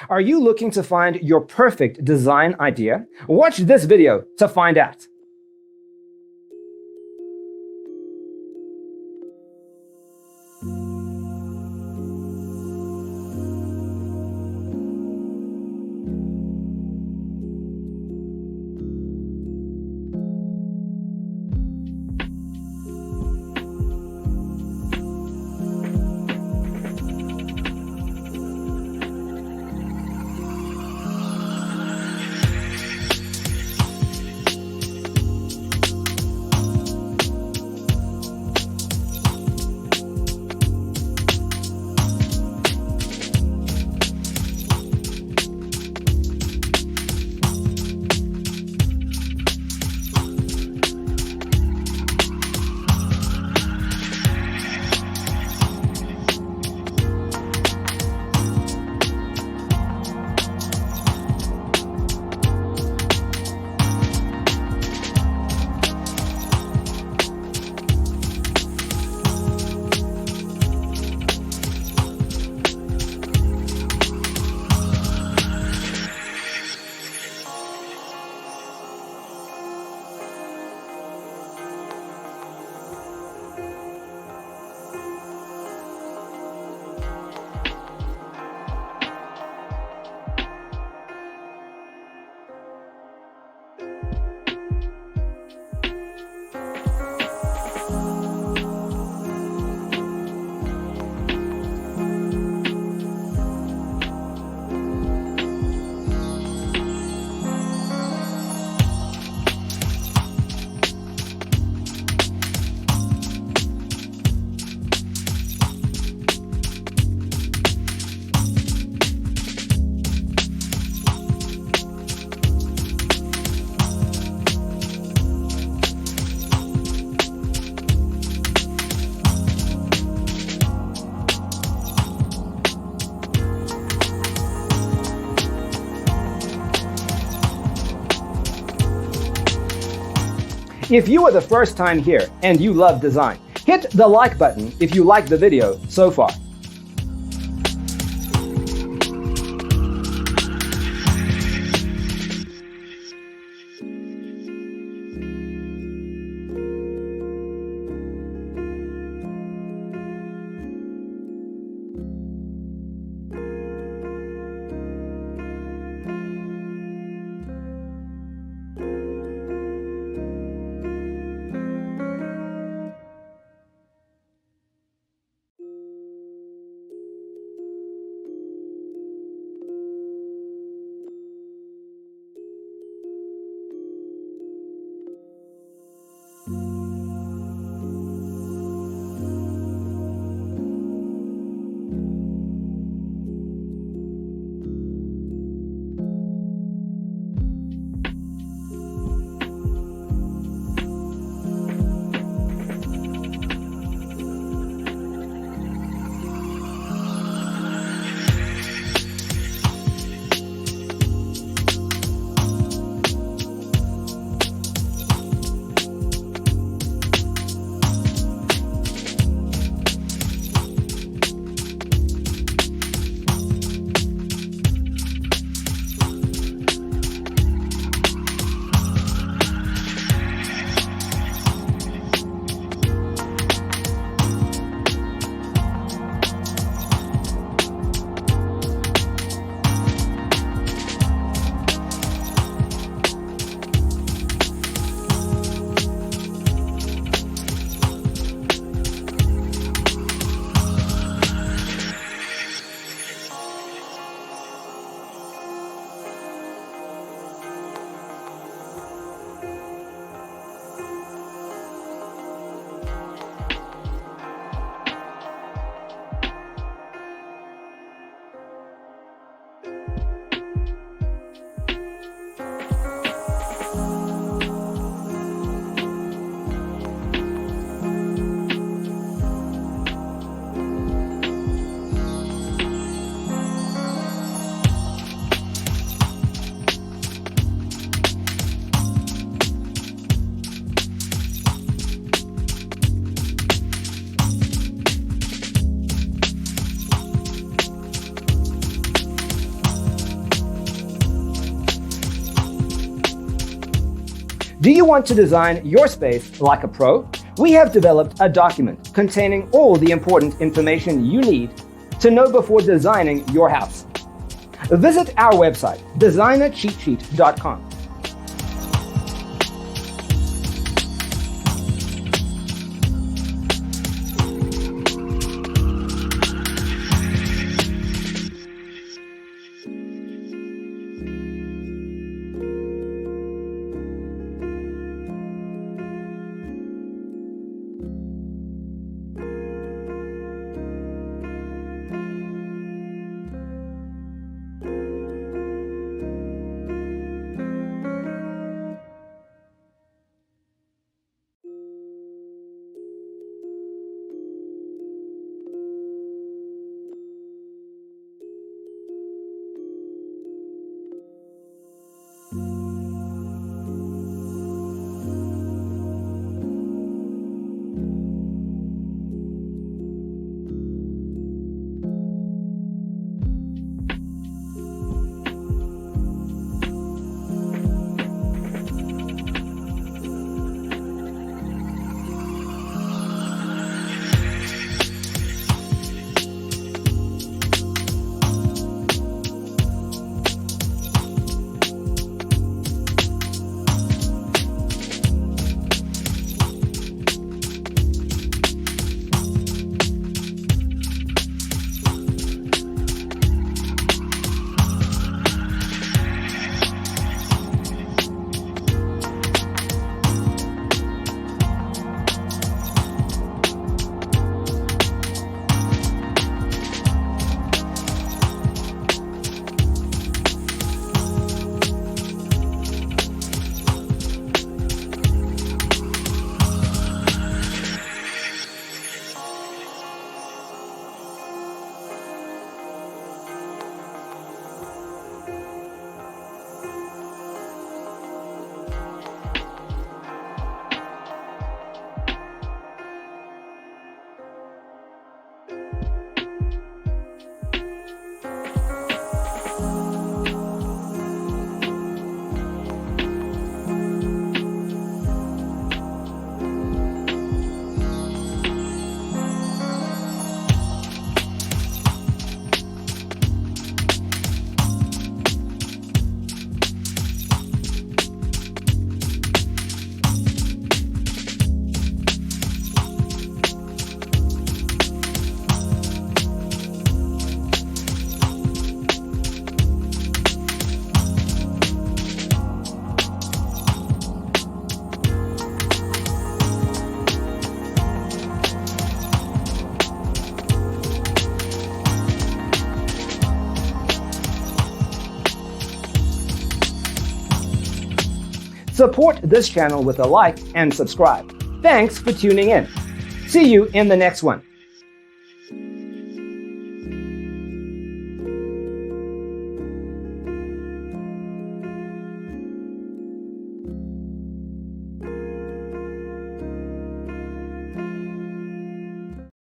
Are you looking to find your perfect design idea? Watch this video to find out. If you are the first time here and you love design, hit the like button if you like the video so far. Do you want to design your space like a pro? We have developed a document containing all the important information you need to know before designing your house. Visit our website, designercheatsheet.com. Support this channel with a like and subscribe. Thanks for tuning in. See you in the next one.